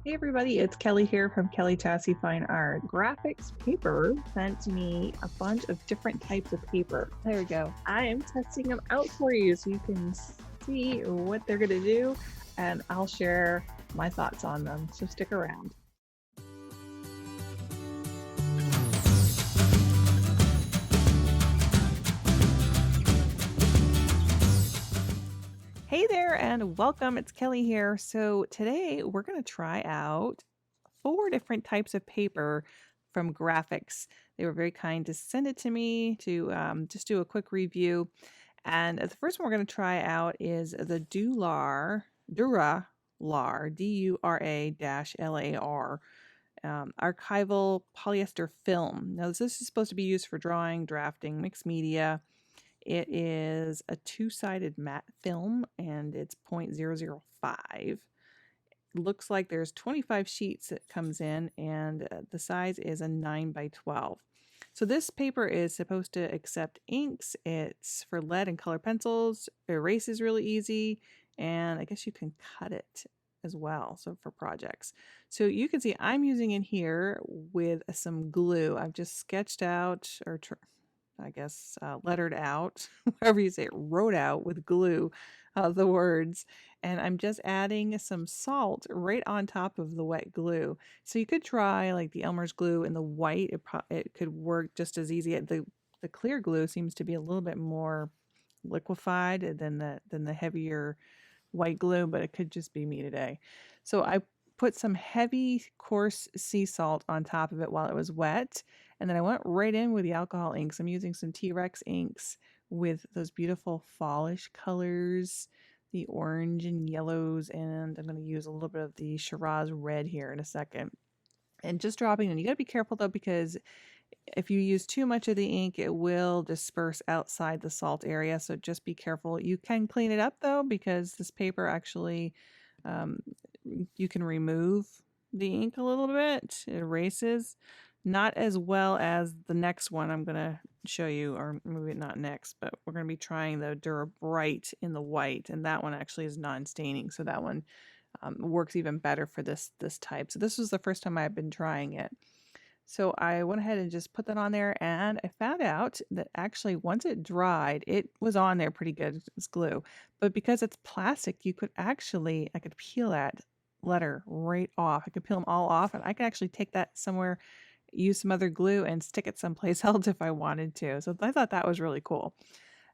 Hey everybody, it's Kelly here from Kellie Chasse Fine Art. Grafix Paper sent me a bunch of different types of paper. There we go. I am testing them out for you so you can see what they're going to do, and I'll share my thoughts on them. So stick around. Hey there and welcome. It's Kelly here. So today we're going to try out 4 different types of paper from Grafix. They were very kind to send it to me to just do a quick review. And the first one we're going to try out is the Duralar, Dura-LAR, archival polyester film. Now, this is supposed to be used for drawing, drafting, mixed media. It is a 2-sided matte film and it's 0.005. Looks like there's 25 sheets that comes in, and the size is a 9 by 12. So this paper is supposed to accept inks. It's for lead and color pencils. Erase is really easy, and I guess you can cut it as well, so for projects. So you can see I'm using it here with some glue. I've just sketched out, or I guess lettered out, whatever you say, wrote out with glue the words. And I'm just adding some salt right on top of the wet glue. So you could try like the Elmer's glue in the white. It could work just as easy. The clear glue seems to be a little bit more liquefied than the heavier white glue, but it could just be me today. So I put some heavy coarse sea salt on top of it while it was wet, and then I went right in with the alcohol inks. I'm using some T-Rex inks with those beautiful fallish colors, the orange and yellows, and I'm going to use a little bit of the Shiraz red here in a second. And just dropping in. You got to be careful though, because if you use too much of the ink, it will disperse outside the salt area. So just be careful. You can clean it up though, because this paper actually, you can remove the ink a little bit. It erases. Not as well as the next one I'm going to show you, or maybe not next, but we're going to be trying the Dura Bright in the white, and that one actually is non-staining, so that one works even better for this type. So this was the first time I've been trying it. So I went ahead and just put that on there, and I found out that actually once it dried, it was on there pretty good as glue. But because it's plastic, I could peel that letter right off. I could peel them all off, and I could actually take that somewhere, use some other glue, and stick it someplace else if I wanted to. So I thought that was really cool.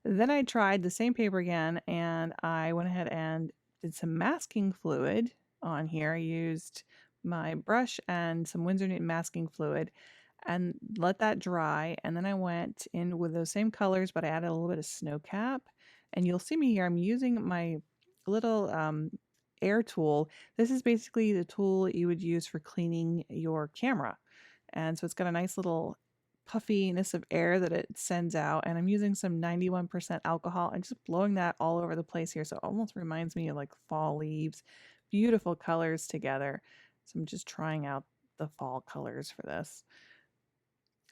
Then I tried the same paper again, and I went ahead and did some masking fluid on here. I used my brush and some Winsor Newton masking fluid and let that dry. And then I went in with those same colors, but I added a little bit of snow cap. And you'll see me here. I'm using my little air tool. This is basically the tool that you would use for cleaning your camera. And so it's got a nice little puffiness of air that it sends out, and I'm using some 91% alcohol and just blowing that all over the place here. So it almost reminds me of like fall leaves. Beautiful colors together. So I'm just trying out the fall colors for this.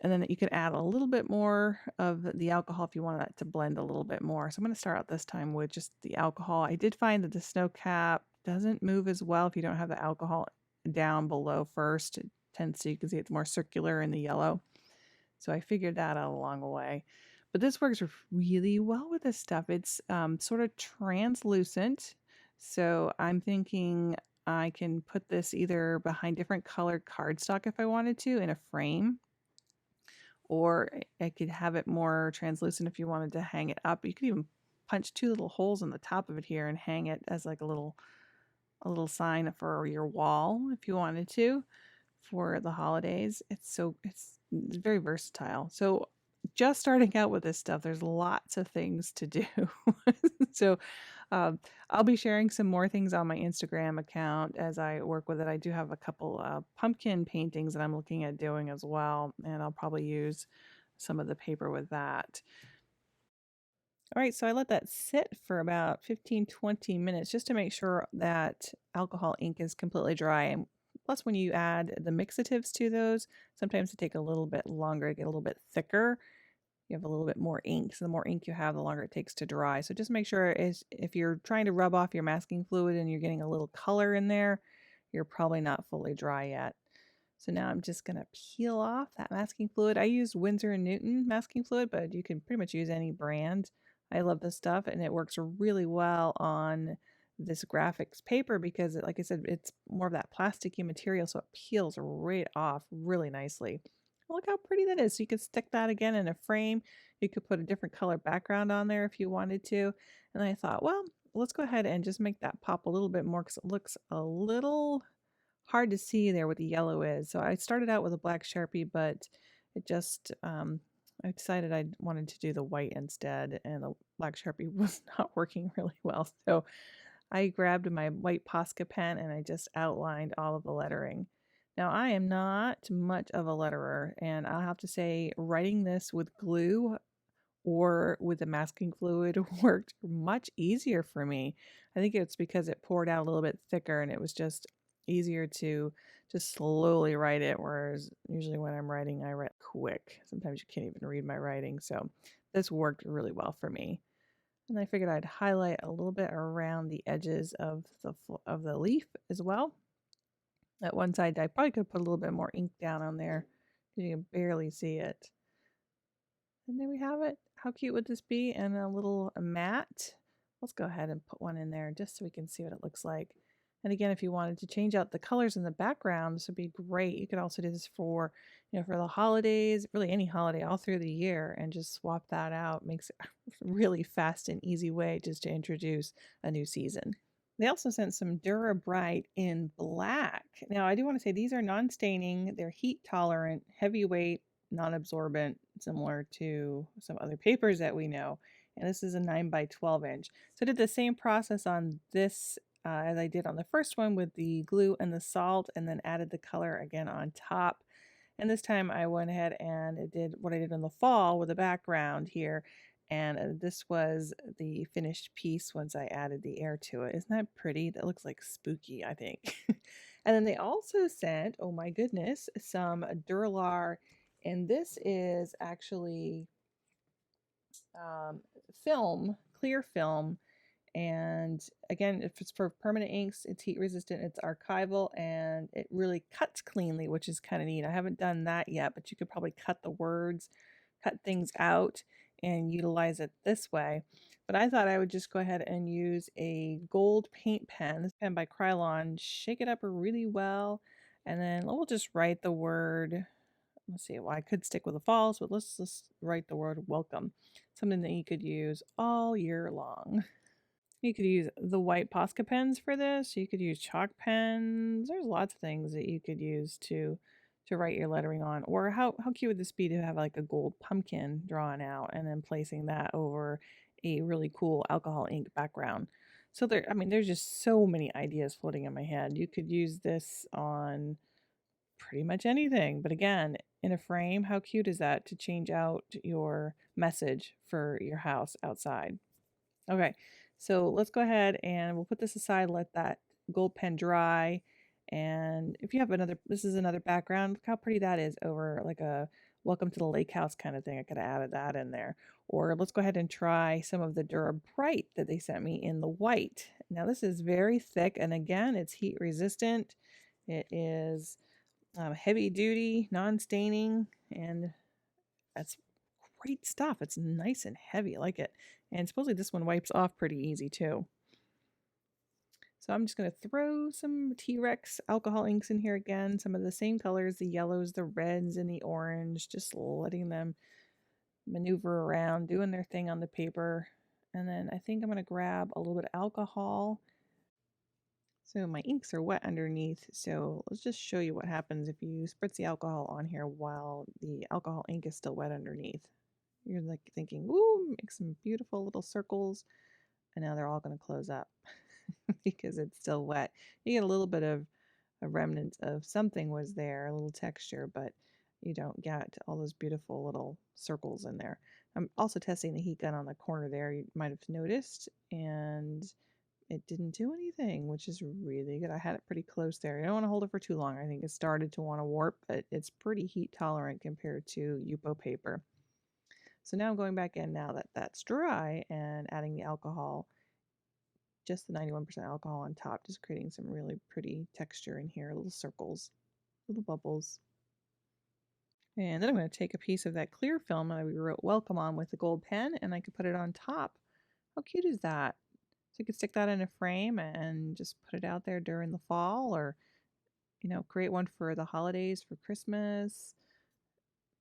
And then you can add a little bit more of the alcohol if you want that to blend a little bit more. So I'm going to start out this time with just the alcohol. I did find that the snow cap doesn't move as well if you don't have the alcohol down below first. It tends to, you can see it's more circular in the yellow. So I figured that out along the way. But this works really well with this stuff. It's sort of translucent. So I'm thinking I can put this either behind different colored cardstock if I wanted to in a frame. Or I could have it more translucent if you wanted to hang it up. You could even punch 2 little holes in the top of it here and hang it as like a little sign for your wall if you wanted to for the holidays. It's very versatile. So just starting out with this stuff, there's lots of things to do. So I'll be sharing some more things on my Instagram account as I work with it. I do have a couple pumpkin paintings that I'm looking at doing as well, and I'll probably use some of the paper with that. All right, so I let that sit for about 15-20 minutes just to make sure that alcohol ink is completely dry. And plus, when you add the mixatives to those, sometimes they take a little bit longer, get a little bit thicker. You have a little bit more ink. So the more ink you have, the longer it takes to dry. So just make sure if you're trying to rub off your masking fluid and you're getting a little color in there, you're probably not fully dry yet. So now I'm just going to peel off that masking fluid. I use Winsor & Newton masking fluid, but you can pretty much use any brand. I love this stuff, and it works really well on this graphics paper because, like I said, it's more of that plasticky material, so it peels right off really nicely. Look how pretty that is. So you could stick that again in a frame. You could put a different color background on there if you wanted to. And I thought, well, let's go ahead and just make that pop a little bit more because it looks a little hard to see there what the yellow is. So I started out with a black Sharpie, but it just, I decided I wanted to do the white instead, and the black Sharpie was not working really well. So I grabbed my white Posca pen and I just outlined all of the lettering. Now, I am not much of a letterer, and I'll have to say, writing this with glue or with the masking fluid worked much easier for me. I think it's because it poured out a little bit thicker and it was just easier to just slowly write it, whereas usually when I'm writing, I write quick. Sometimes you can't even read my writing, so this worked really well for me. And I figured I'd highlight a little bit around the edges of the leaf as well. At one side, I probably could put a little bit more ink down on there because you can barely see it. And there we have it. How cute would this be? And a little mat. Let's go ahead and put one in there just so we can see what it looks like. And again, if you wanted to change out the colors in the background, this would be great. You could also do this for, for the holidays, really any holiday all through the year, and just swap that out. Makes it a really fast and easy way just to introduce a new season. They also sent some Dura Bright in black. Now, I do want to say these are non-staining. They're heat tolerant, heavyweight, non-absorbent, similar to some other papers that we know. And this is a 9 by 12 inch. So I did the same process on this as I did on the first one with the glue and the salt, and then added the color again on top. And this time I went ahead and did what I did in the fall with the background here. And this was the finished piece once I added the air to it. Isn't that pretty? That looks like spooky, I think. And then they also sent, oh my goodness, some Duralar. And this is actually film, clear film. And again, if it's for permanent inks, it's heat resistant, it's archival, and it really cuts cleanly, which is kind of neat. I haven't done that yet, but you could probably cut the words, cut things out, and utilize it this way. But I thought I would just go ahead and use a gold paint pen, this pen by Krylon, shake it up really well, and then we'll just write the word. Let's see, well, I could stick with the falls, but let's just write the word welcome, something that you could use all year long. You could use the white Posca pens for this. You could use chalk pens. There's lots of things that you could use to write your lettering on. Or how cute would this be to have like a gold pumpkin drawn out and then placing that over a really cool alcohol ink background. So there's just so many ideas floating in my head. You could use this on pretty much anything. But again, in a frame, how cute is that to change out your message for your house outside? Okay, so let's go ahead and we'll put this aside, let that gold pen dry. And if you have this is another background, look how pretty that is over like a welcome to the lake house kind of thing. I could have added that in there. Or let's go ahead and try some of the Dura Bright that they sent me in the white. Now this is very thick, and again, it's heat resistant. It is heavy duty, non-staining, and that's great stuff. It's nice and heavy. I like it. And supposedly this one wipes off pretty easy too. So I'm just going to throw some T-Rex alcohol inks in here again. Some of the same colors, the yellows, the reds, and the orange. Just letting them maneuver around, doing their thing on the paper. And then I think I'm going to grab a little bit of alcohol. So my inks are wet underneath. So let's just show you what happens if you spritz the alcohol on here while the alcohol ink is still wet underneath. You're like thinking, ooh, make some beautiful little circles. And now they're all going to close up because it's still wet. You get a little bit of a remnant of something was there, a little texture, but you don't get all those beautiful little circles in there. I'm also testing the heat gun on the corner there, you might have noticed, and it didn't do anything, which is really good. I had it pretty close there. You don't want to hold it for too long. I think it started to want to warp, but it's pretty heat tolerant compared to Yupo paper. So now I'm going back in now that that's dry and adding the alcohol just the 91% alcohol on top, just creating some really pretty texture in here, little circles, little bubbles. And then I'm going to take a piece of that clear film that we wrote welcome on with the gold pen, and I could put it on top. How cute is that? So you could stick that in a frame and just put it out there during the fall, or, create one for the holidays, for Christmas.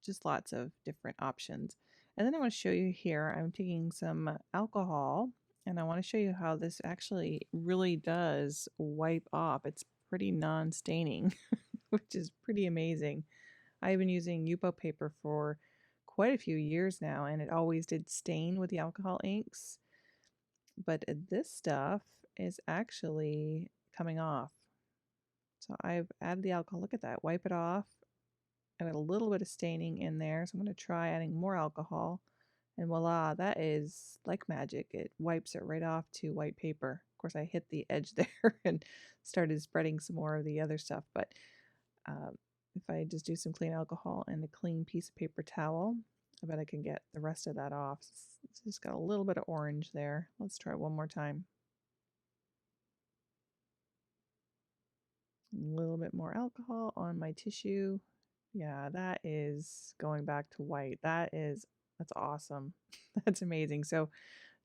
Just lots of different options. And then I want to show you here, I'm taking some alcohol, and I want to show you how this actually really does wipe off. It's pretty non-staining, which is pretty amazing. I've been using Yupo paper for quite a few years now, and it always did stain with the alcohol inks. But this stuff is actually coming off. So I've added the alcohol. Look at that. Wipe it off. I got a little bit of staining in there, so I'm going to try adding more alcohol. And voila, that is like magic. It wipes it right off to white paper. Of course, I hit the edge there and started spreading some more of the other stuff. But if I just do some clean alcohol and a clean piece of paper towel, I bet I can get the rest of that off. It's just got a little bit of orange there. Let's try one more time. A little bit more alcohol on my tissue. Yeah, that is going back to white. That's awesome. That's amazing. So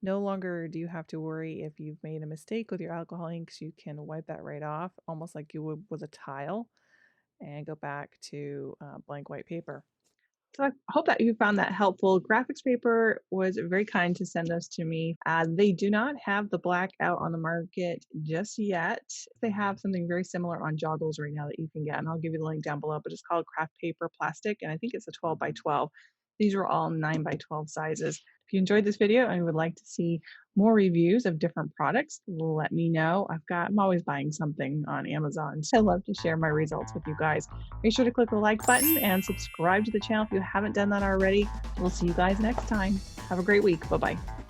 no longer do you have to worry if you've made a mistake with your alcohol inks. You can wipe that right off, almost like you would with a tile, and go back to blank white paper. So I hope that you found that helpful. Grafix Paper was very kind to send this to me. They do not have the black out on the market just yet. They have something very similar on Joggles right now that you can get, and I'll give you the link down below, but it's called Craft Paper Plastic, and I think it's a 12 by 12. These are all 9 by 12 sizes. If you enjoyed this video and would like to see more reviews of different products, let me know. I'm always buying something on Amazon, so I love to share my results with you guys. Make sure to click the like button and subscribe to the channel if you haven't done that already. We'll see you guys next time. Have a great week. Bye-bye.